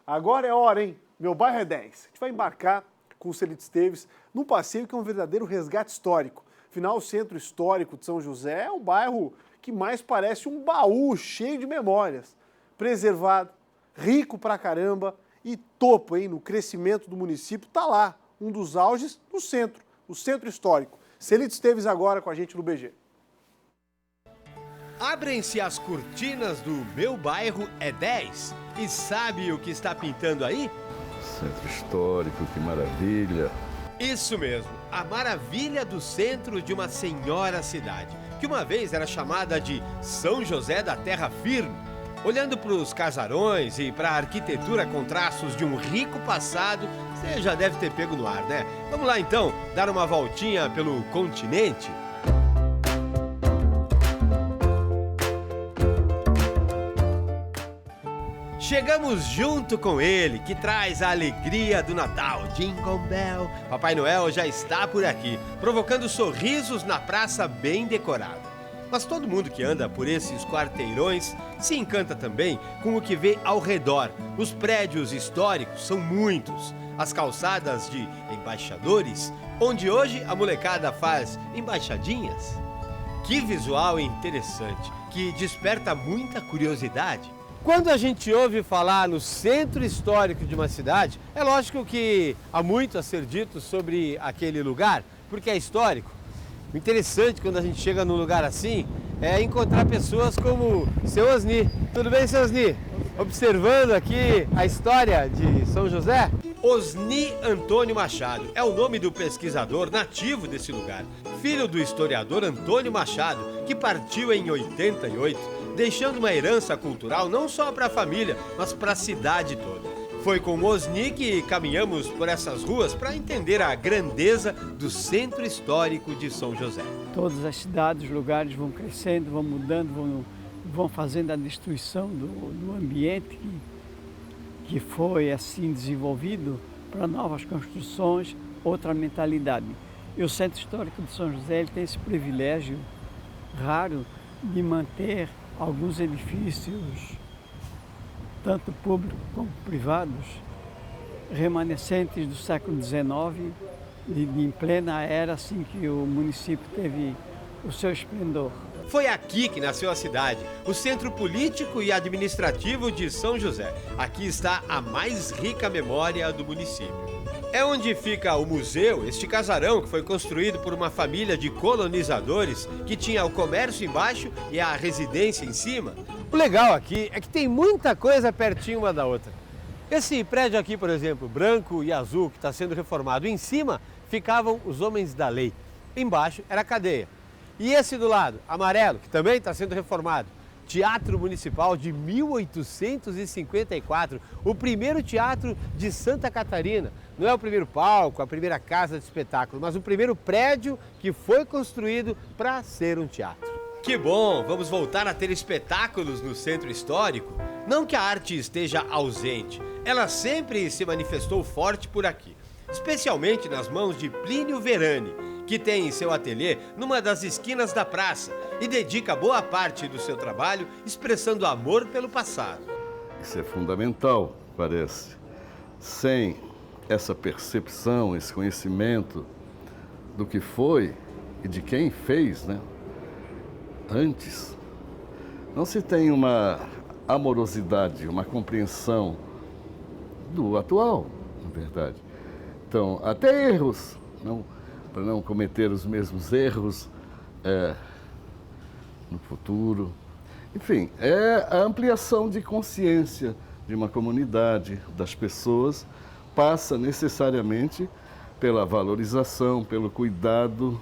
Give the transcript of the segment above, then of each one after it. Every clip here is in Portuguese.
Agora é hora, hein? Meu bairro é 10. A gente vai embarcar com o Celito Esteves num passeio que é um verdadeiro resgate histórico. Afinal, o Centro Histórico de São José é o bairro que mais parece um baú cheio de memórias. Preservado, rico pra caramba e topo, hein? No crescimento do município, tá lá, um dos auges do centro, o Centro Histórico. Celito Esteves agora com a gente no BG. Abrem-se as cortinas do Meu Bairro é 10. E sabe o que está pintando aí? Centro Histórico, que maravilha! Isso mesmo, a maravilha do centro de uma senhora cidade, que uma vez era chamada de São José da Terra Firme. Olhando para os casarões e para a arquitetura com traços de um rico passado, você já deve ter pego no ar, né? Vamos lá então, dar uma voltinha pelo continente? Chegamos junto com ele, que traz a alegria do Natal. Jingle Bell. Papai Noel já está por aqui, provocando sorrisos na praça bem decorada. Mas todo mundo que anda por esses quarteirões se encanta também com o que vê ao redor. Os prédios históricos são muitos. As calçadas de embaixadores, onde hoje a molecada faz embaixadinhas. Que visual interessante, que desperta muita curiosidade. Quando a gente ouve falar no centro histórico de uma cidade, é lógico que há muito a ser dito sobre aquele lugar, porque é histórico. O interessante quando a gente chega num lugar assim é encontrar pessoas como seu Osni. Tudo bem, seu Osni? Observando aqui a história de São José? Osni Antônio Machado é o nome do pesquisador nativo desse lugar, filho do historiador Antônio Machado, que partiu em 88. Deixando uma herança cultural não só para a família, mas para a cidade toda. Foi com Osni que caminhamos por essas ruas para entender a grandeza do Centro Histórico de São José. Todas as cidades, os lugares vão crescendo, vão mudando, vão fazendo a destruição do ambiente que foi assim desenvolvido para novas construções, outra mentalidade. E o Centro Histórico de São José ele tem esse privilégio raro de manter alguns edifícios, tanto públicos como privados, remanescentes do século XIX, em plena era assim que o município teve o seu esplendor. Foi aqui que nasceu a cidade, o centro político e administrativo de São José. Aqui está a mais rica memória do município. É onde fica o museu, este casarão que foi construído por uma família de colonizadores que tinha o comércio embaixo e a residência em cima. O legal aqui é que tem muita coisa pertinho uma da outra. Esse prédio aqui, por exemplo, branco e azul, que está sendo reformado, em cima ficavam os homens da lei, embaixo era a cadeia. E esse do lado, amarelo, que também está sendo reformado, Teatro Municipal de 1854, o primeiro teatro de Santa Catarina. Não é o primeiro palco, a primeira casa de espetáculo, mas o primeiro prédio que foi construído para ser um teatro. Que bom! Vamos voltar a ter espetáculos no Centro Histórico. Não que a arte esteja ausente, ela sempre se manifestou forte por aqui, especialmente nas mãos de Plínio Verani, que tem seu ateliê numa das esquinas da praça e dedica boa parte do seu trabalho expressando amor pelo passado. Isso é fundamental, parece. Sem essa percepção, esse conhecimento do que foi e de quem fez, né? Antes, não se tem uma amorosidade, uma compreensão do atual, na verdade. Então, até erros, para não cometer os mesmos erros no futuro. Enfim, é a ampliação de consciência de uma comunidade, das pessoas, passa necessariamente pela valorização, pelo cuidado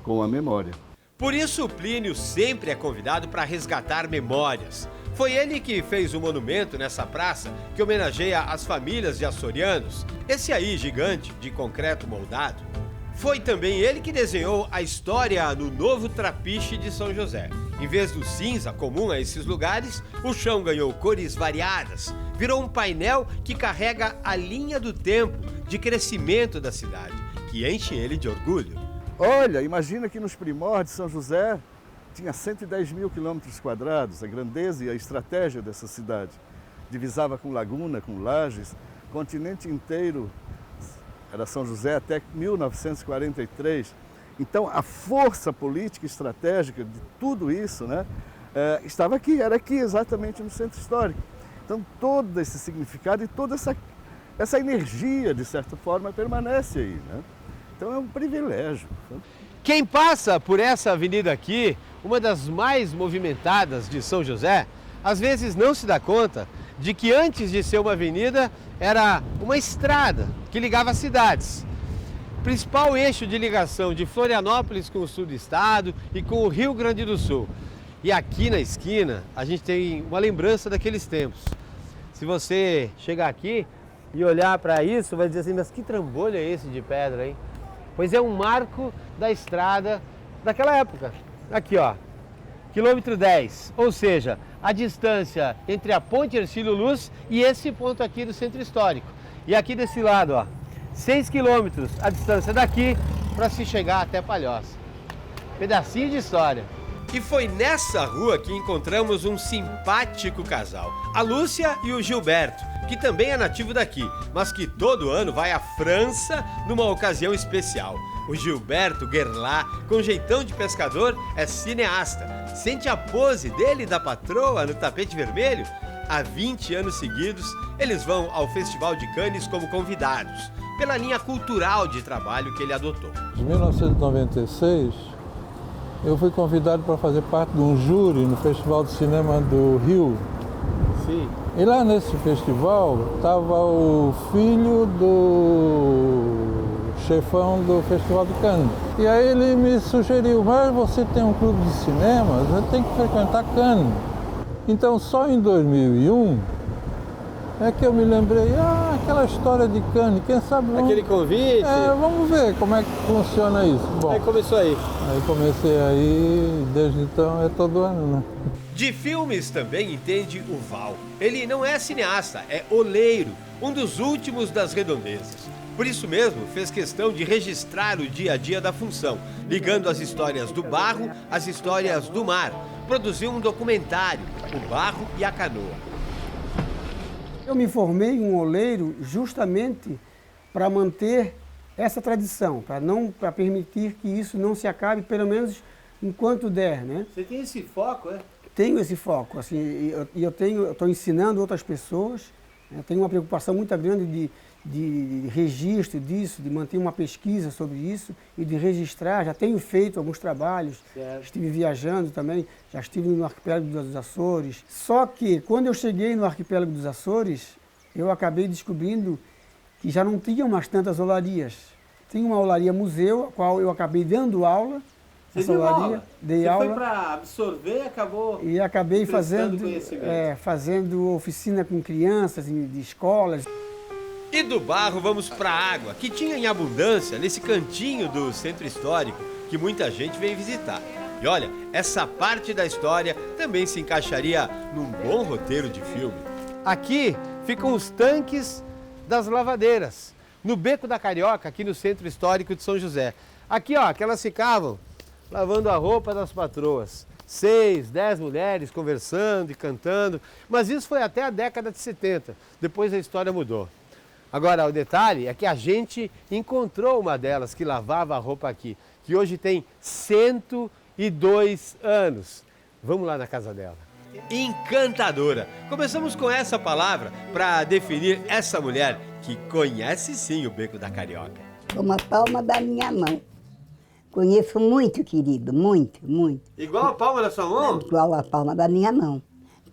com a memória. Por isso, o Plínio sempre é convidado para resgatar memórias. Foi ele que fez o monumento nessa praça que homenageia as famílias de açorianos. Esse aí, gigante, de concreto moldado. Foi também ele que desenhou a história no novo trapiche de São José. Em vez do cinza comum a esses lugares, o chão ganhou cores variadas. Virou um painel que carrega a linha do tempo de crescimento da cidade, que enche ele de orgulho. Olha, imagina que nos primórdios São José tinha 110 mil quilômetros quadrados, a grandeza e a estratégia dessa cidade. divisava com Laguna, com Lages, o continente inteiro era São José até 1943. Então, a força política e estratégica de tudo isso, né, estava aqui, era aqui exatamente no centro histórico. Então, todo esse significado e toda essa energia, de certa forma, permanece aí, né? Então, é um privilégio. Quem passa por essa avenida aqui, uma das mais movimentadas de São José, às vezes não se dá conta de que antes de ser uma avenida, era uma estrada que ligava as cidades. Principal eixo de ligação de Florianópolis com o sul do estado e com o Rio Grande do Sul. E aqui na esquina, a gente tem uma lembrança daqueles tempos. Se você chegar aqui e olhar para isso, vai dizer assim, mas que trambolho é esse de pedra, hein? Pois é um marco da estrada daquela época. Aqui, ó, quilômetro 10, ou seja, a distância entre a Ponte Hercílio Luz e esse ponto aqui do Centro Histórico. E aqui desse lado, ó, 6 quilômetros a distância daqui para se chegar até Palhoça. Pedacinho de história. E foi nessa rua que encontramos um simpático casal, a Lúcia e o Gilberto, que também é nativo daqui, mas que todo ano vai à França numa ocasião especial. O Gilberto Guerlá, com jeitão de pescador, é cineasta. Sente a pose dele e da patroa no tapete vermelho? Há 20 anos seguidos, eles vão ao Festival de Cannes como convidados, pela linha cultural de trabalho que ele adotou. Em 1996, eu fui convidado para fazer parte de um júri no Festival de Cinema do Rio. Sim. E lá nesse festival estava o filho do chefão do Festival de Cannes. E aí ele me sugeriu, mas você tem um clube de cinema, você tem que frequentar Cannes. Então só em 2001 é que eu me lembrei, aquela história de Cannes, quem sabe... Aquele convite? Vamos ver como é que funciona isso. Bom, Aí começou aí. Aí comecei aí, desde então é todo ano, né? De filmes também entende o Val. Ele não é cineasta, é oleiro, um dos últimos das redondezas. Por isso mesmo, fez questão de registrar o dia a dia da função, ligando as histórias do barro às histórias do mar. Produziu um documentário, O Barro e a Canoa. Eu me formei um oleiro justamente para manter essa tradição, para permitir que isso não se acabe, pelo menos enquanto der, né? Você tem esse foco, é? Tenho esse foco, assim, e eu estou ensinando outras pessoas, né? Tenho uma preocupação muito grande de registro disso, de manter uma pesquisa sobre isso e de registrar. Já tenho feito alguns trabalhos, estive viajando também, já estive no arquipélago dos Açores. Só que quando eu cheguei no arquipélago dos Açores, eu acabei descobrindo que já não tinham mais tantas olarias. Tinha uma olaria museu, a qual eu acabei dando aula. Você deu aula? Dei Você aula. foi para absorver e acabou... E acabei fazendo fazendo oficina com crianças de escolas. E do barro vamos para a água, que tinha em abundância nesse cantinho do Centro Histórico, que muita gente vem visitar. E olha, essa parte da história também se encaixaria num bom roteiro de filme. Aqui ficam os tanques das lavadeiras, no Beco da Carioca, aqui no Centro Histórico de São José. Aqui, ó, que elas ficavam lavando a roupa das patroas. 6, 10 mulheres conversando e cantando, mas isso foi até a década de 70, depois a história mudou. Agora, o detalhe é que a gente encontrou uma delas que lavava a roupa aqui, que hoje tem 102 anos. Vamos lá na casa dela. Encantadora. Começamos com essa palavra para definir essa mulher que conhece sim o Beco da Carioca. Como a palma da minha mão. Conheço muito, querido, muito, muito. Igual a palma da sua mão? Igual a palma da minha mão.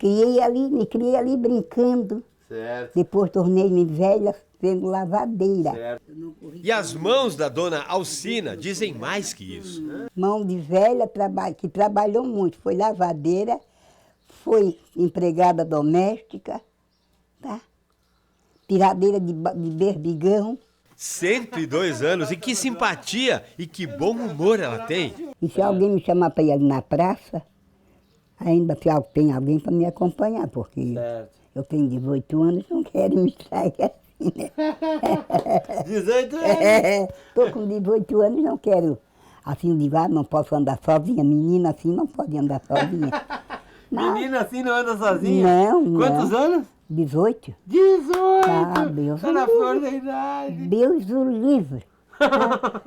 Me criei ali brincando. Certo. Depois tornei-me velha sendo lavadeira. Certo. E as mãos da dona Alcina dizem mais que isso. Mão de velha que trabalhou muito. Foi lavadeira, foi empregada doméstica, tá? Tiradeira de berbigão. 102 anos, e que simpatia e que bom humor ela tem. E se alguém me chamar para ir ali na praça, ainda tem alguém para me acompanhar, porque eu tenho 18 anos, não quero me sair assim, né? 18 anos? Estou com 18 anos, não quero. Assim, não posso andar sozinha. Menina assim não pode andar sozinha. Menina assim não anda sozinha? Não. Quantos anos? 18? 18! Ah, Deus Tá na o livre. flor da idade. Deus o livre.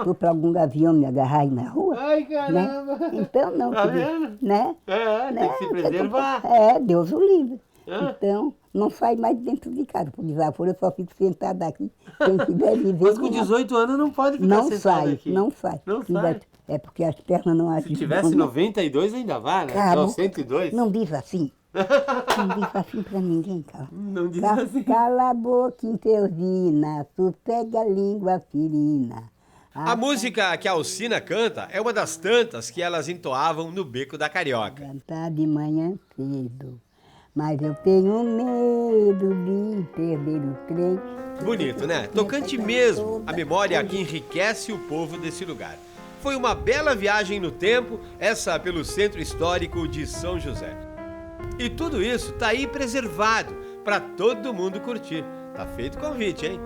Vou para algum gavião me agarrar aí na rua? Ai, Né? caramba. Então não, Tá queria, vendo? né? Tem que se preservar. Deus o livre. Ah. Então, não sai mais dentro de casa. Por desaforo, eu só fico sentada aqui. Quem quiser viver... Mas com 18 anos não pode ficar não sentado sai, aqui. não sai. Não Ainda- sai. É porque as pernas não Se agem. tivesse 92 ainda vá, né? Cara, Não, 102. Não diz assim. Não diz assim pra ninguém, cara. Não diz assim. Cala a boca, intervina, sossega a língua ferina. A música que a Alcina canta é uma das tantas que elas entoavam no Beco da Carioca. Cantar de manhã cedo, mas eu tenho medo de perder o trem. Bonito, né? Tocante mesmo, a memória que enriquece o povo desse lugar. Foi uma bela viagem no tempo, essa pelo Centro Histórico de São José. E tudo isso tá aí preservado para todo mundo curtir. Tá feito o convite, hein?